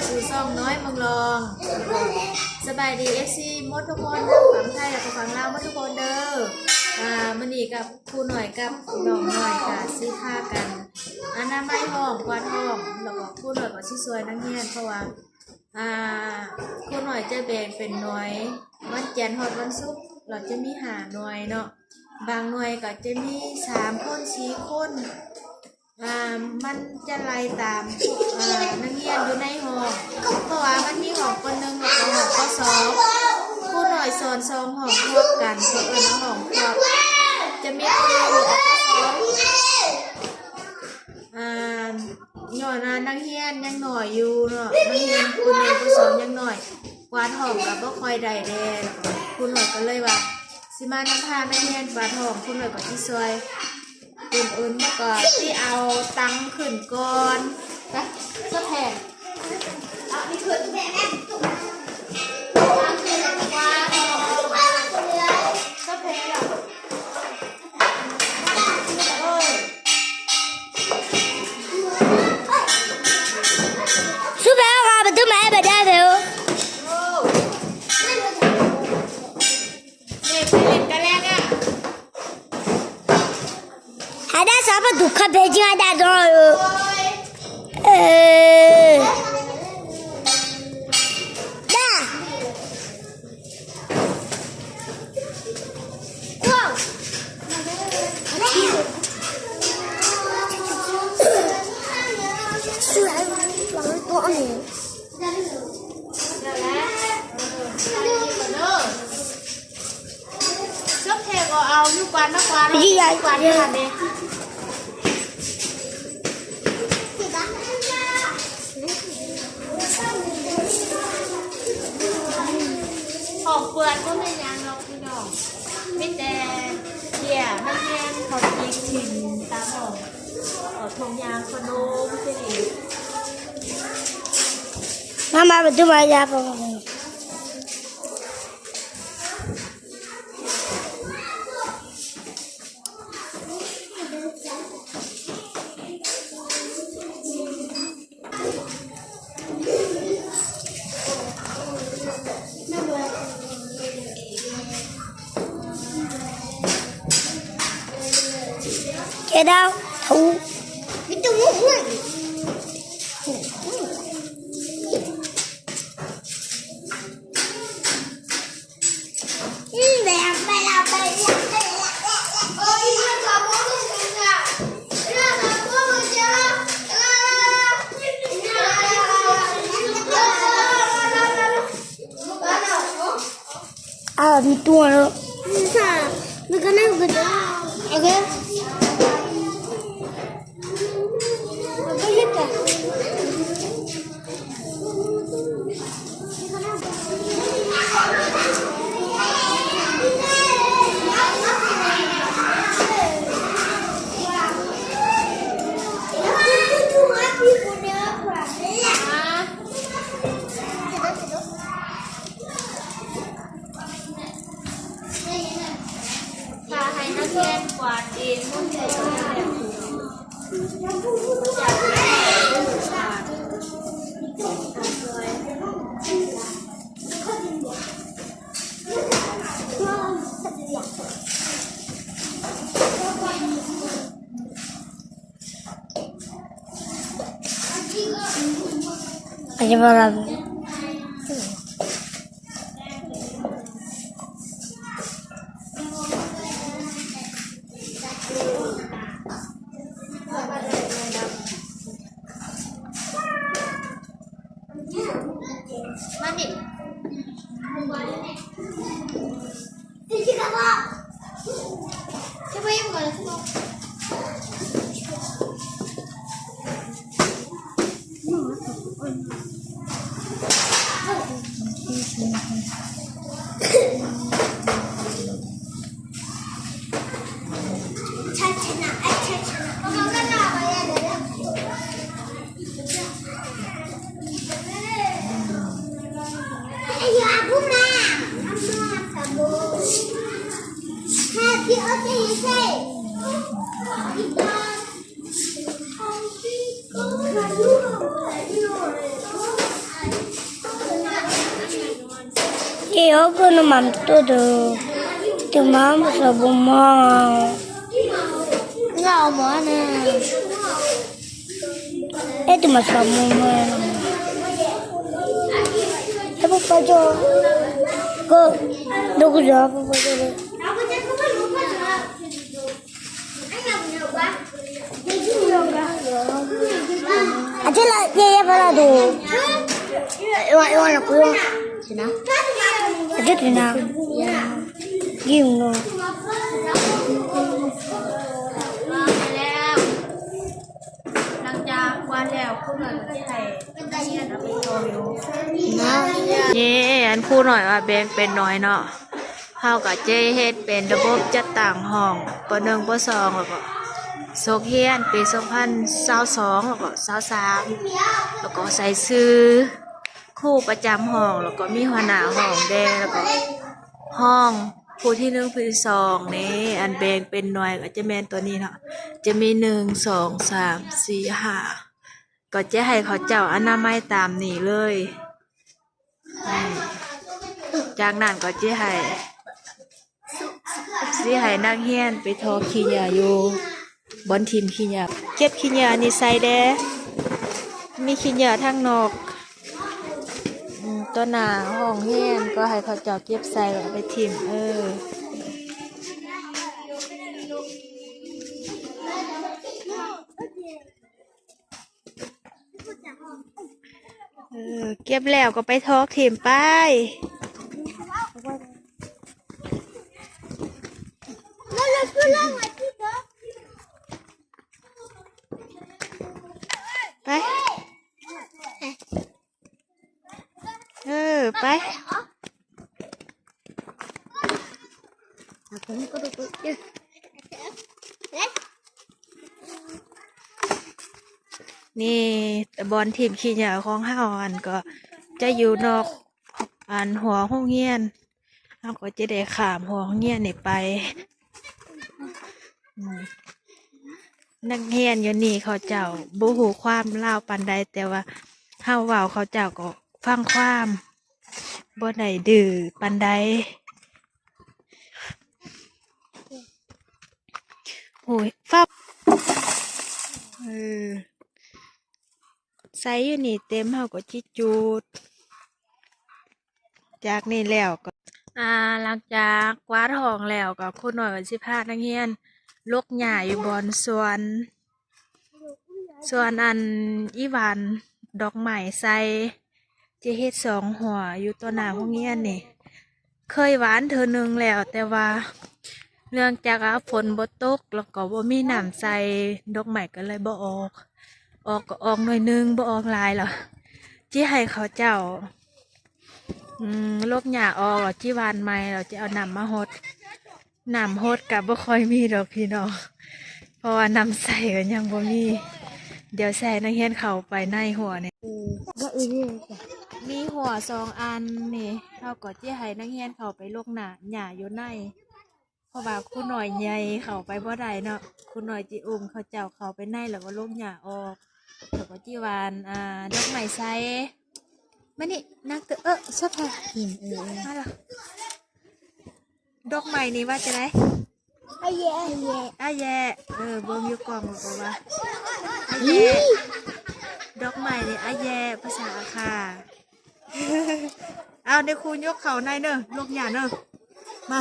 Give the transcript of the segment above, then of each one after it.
สู่ช่องน้อยเมืองรองสบายดี FC หมดทุกคนทั้งฝั่งไทยและฝั่งลาวหมดทุกคนเด้อมื้อนี้กับครูหน่อยกับน้องน้อยก็สิพากันอนามัยห้องกวาดห้องแล้วก็ครูหน่อยก็สิช่วยนักเรียนเพราะว่าครูหน่อยจะแบ่งเป็นหน่วยวันจันทร์ฮอดวันศุกร์เราจะมี5หน่วยเนาะบางหน่วยก็จะมี3คน4คนมันจะไล่ตามนักเรียนอยู่ในห้องเพราะว่ามันมีห้องคนนึงแล้วก็ห้องก็2ครูหน่อยสอน2ห้องควบกันเพิ่นเอิ้นว่าห้องควบจะมีครูแล้วก็ย้อนนักเรียนยังน้อยอยู่เนาะนักเรียนผู้1ผู้2ยังน้อยกวาดห้องก็บ่ค่อยได้แด่ครูหน่อยก็เลยว่าสิมานำพานักเรียนกวาดห้องครูหน่อยก็สิช่วยอื่นๆมาก่อนที่เอาตังค์ขึ้นก่อนนะสะแพงเอานี่ขึ้นแม่ตังค์ขึ้นแล้วกว่าสะแพงอ่ะสุดแล้วค่ะประตูแม่ไปได้เร็วนี่ไปเล่นกันแล้วเนี่ยada siapa duka beji ada dulu dah wow sudah bangun tuh niสะแพงก็เอาอยู่กวาดนักกวาดแล้วกวาดนี่ค่ะนี่ของเปื้อนก็ไม่ยังเนาะพี่น้องมีแต่เหี้ยนักเรียนเขายิงถิ่นตามห้องทงยางขนมสิ mama betul aja apa cái đâu thú cái tôi muốn uống đi tua nữa sao mình có năng lực ok cái hết cảเรียนกวาดเองมุ่งใจก็ได้aja malam Mandi. Coba yang boleh semua. Happy birthday, you say. ako naman todo. Tumama sa bumang. Nga mo na. Ito masama mo. Tapos pa dyan. Go. Dogo dyan. Tapos pa dyan. Aja lah, ya pala do. Iwan ako yung. Sina? Aja sina. Yung no. หลังจากวันแล้วครูหน่อยก็จะให้นักเรียนเอาไปโชว์อยู่เย่อันครูหน่อยว่าแบ่งเป็นน้อยเนาะเฮากับเจเฮ็ดเป็นระบบจัดตั้งห้องป .1 ป .2 แล้วก็โซเฮียนปี2022แล้วก็23แล้วก็ใส่ชื่อครูประจำห้องแล้วก็มีหัวหน้าห้องแดงแล้วก็ห้องผู้ที่1ผู้ที่2นี่อันแบ่งเป็นหน่วยก็จะแม่นตัวนี้เนาะจะมี1 2 3 4 5ก็จะให้เขาเจ้าอนามัยตามนี้เลยจากนั้นก็จะให้นักเรียนไปทอขี้เหงื่ออยู่บนทีมขี้เหงื่อเก็บขี้เหงื่อนี่ใส่แด้มีขี้เหงื่อทางนอกตัวหน้าห้องเรียนก็ให้เขาเจ้าเก็บใส่แล้วไปทิ่มเก็บแล้วก็ไปทอทิ่มไปไปไปนี่บอลทีมขี้เหนียวของเฮาอันก็จะอยู่นอกอันหัวห้องเรียนเฮาก็จะได้ข้ามหัวห้องเรียนนี่ไปนักเรียนอยู่นี่เขาเจ้าบ่ฮู้ความลาวปานใดแต่ว่าเฮาเว้าเขาเจ้าก็ฟังความบ่ได้ดื้อปานใดโอ้ยฟับใส่อยู่นี่เต็มเฮาก็จิจูดจากนี้แล้วก็หลังจากกวาดห้องแล้วก็ครูน้อยก็สิพานักเรียนลกหญ้าอยู่บนสวนอันอีหวานดอกไม้ใส่จะเฮ็ด2หัวอยู่ตัวหน้าโรงเรียนนี่เคยหวานเธอนึงแล้วแต่ว่าเนื่องจากฝนบ่ตกแล้วก็บ่มีน้ำใส่ดอกไม้ก็เลยบ่ออกก็ออกหน่อยนึงบ่ออกหลายหรอกจิให้เขาเจ้าลบหญ้าออกแล้วจิหวานใหม่เราจะเอาน้ำมาฮดก็บ่ค่อยมีดอกพี่น้องเพราะว่าน้ำใส่ก็ยังบ่มีเดี๋ยวใส่นักเรียนเข้าไปในหัวเนี่ยมีหัว2 อันนี่เฮาก็จะให้นักเรียนเข้าไปลกหญ้าอยู่ในเพราะว่าครูน้อยใหญ่เข้าไปบ่ได้เนาะครูน้อยจิอุ้มเขาเจ้าเข้าไปในแล้วก็ลกหญ้าออกแล้วก็จิหวานดอกไม้ใส่มานี่นักซะพะมาล่ะดอกไม้นี่ว่าจะได้อาแย่เบิ่งอยู่กล่องบอกว่าอาแย่ดอกไม้นี่อาแย่ภาษาค่ะเอาเดี๋ยวครูยกเขาในเนอะลกหญ้าเนอะมา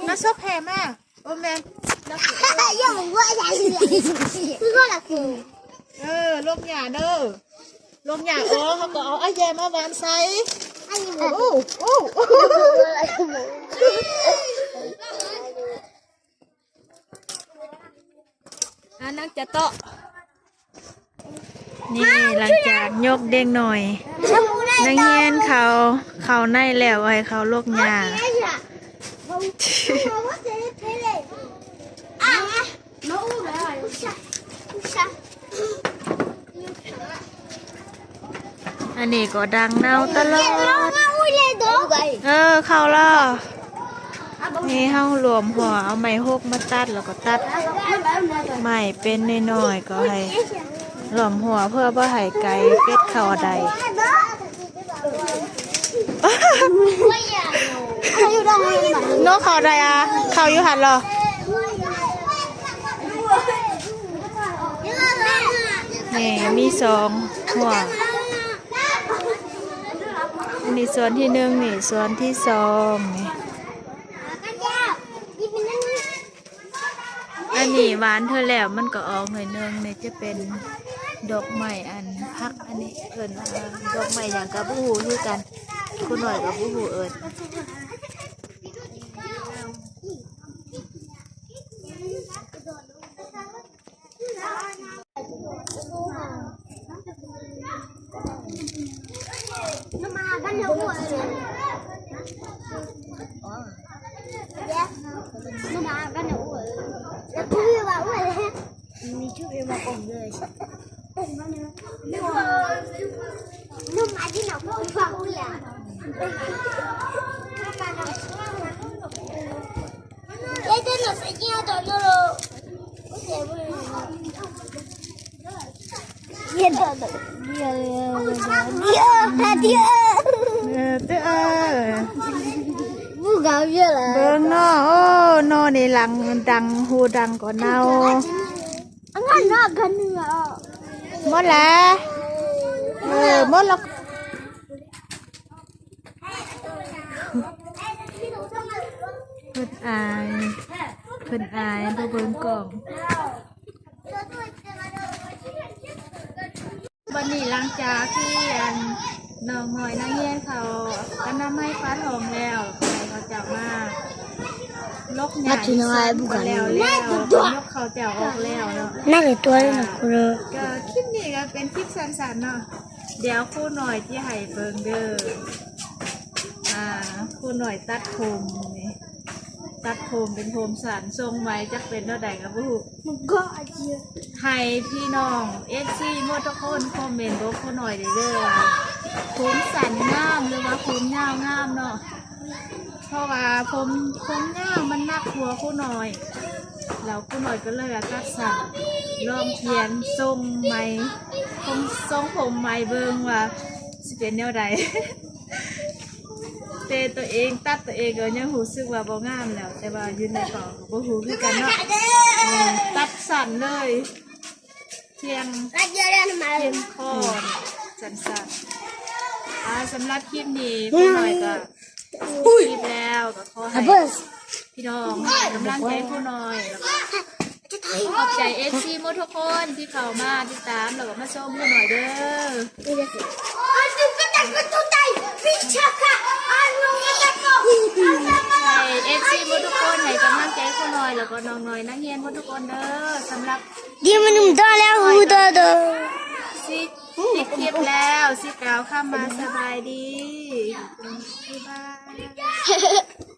มาซบแผ่มาโอ้แม่ลกหญ้าเนอะลกหญ้าเขาก็เอาอาแย่มาวางใส่นักจะโตะนี่หลังจากยกเด้งหน่อยนักเรียนเขาในแล้วให้เขาลกหญ้าอันนี้ก็ดังเน่าตลอดเขาล่ะนี่เฮารวมหัวเอาไม้ฮกมาตัดแล้วก็ตัดไม้เป็นน้อยๆก็ให้ หล่อมหัวเพื่อบ่ให้ไก่เป็ดเข้าใด อยู่ด้านในแบบ นกเข้าใดอ่ะเข้าอยู่หันเหรอนี่มีสองหัวอันนี้ส่วนที่หนึ่งนี่ส่วนที่สองนี่อันนี้หวานเธอแล้วมันก็ออกหน่อยนึงนี่จะเป็นดอกไม้อันพักอันนี้เอิญว่าดอกไม้อย่างกับผู้หูคือกันคุณหน่อยกับผู้หูเอิญ น้ำมากันเยอะหมดเลยน้ำมากันเยอะหมดเลยแล้วกูพี่ว่าอ้วนเลยมีชื่อพี่มาผมเลยน้ำมาที่หนักพวกฟังเลยเอ๊ะเดี๋ยวใส่เงี้ยตอนนี้เราเดี๋ยว不搞月了。 เบิ่งเนาะโอ้นอนี่หลังดังหูดังก่อนเนา俺那个那个。 หมดแล้วหมดแล้วเพิ่นอายเพิ่นอายบ่เบิ่งกล่องวันนี้หลังจากที่อันน้องหน่อยนักเรียนเขาอนามัยฟ้าทองแล้วเขาจะมาลกใหญ่แล้วยกเขาแจวออกแล้วเนาะ 那个多了可能。 ก็คลิปนี้ก็เป็นคลิปสั้นๆเนาะเดี๋ยวครู่หน่อยที่ให้เบิ่งเด้อครู่หน่อยตัดผมนี่ตัดผมเป็นผมสั้นทรงไว้จักเป็นเท่าใดกับผู้ให้พี่น้องหมดทุกคนคอมเมนต์บอกครู่หน่อยเด้อว่าผมสั้นงามหรือว่าผมยาวงามเนาะเพราะว่าผมยาวมันนักหัวครู่หน่อยแล้วครู่หน่อยก็เลยตัดสั้นลองเขียนทรงไหมทรงผมไหมเบิ่งว่าสิเป็นแนวใด แต่ตัวเองตัดตัวเองก็ยังรู้สึกว่าบ่งามแล้วแต่ว่ายืนในกล่องก็บ่ฮู้คือกันเนาะตัดสั้นเลยเพียงคอสั้นๆสำหรับคลิปนี้พี่หน่อยก็คลิปแล้วก็ขอให้พี่น้องให้กำลังใจผู้น้อยแล้วก็ขอบใจหมดทุกคนที่เข้ามาติดตามแล้วก็มาชมผู้หน่อยเด้อให้หมดทุกคนให้กำลังใจผู้น้อยแล้วก็น้องน้อยนักเรียนหมดทุกคนเด้อสำหรับ 你们那么大了，胡的的。สิคลิปแล้วสิกล่าวคำมาสบายดีบ๊ายบาย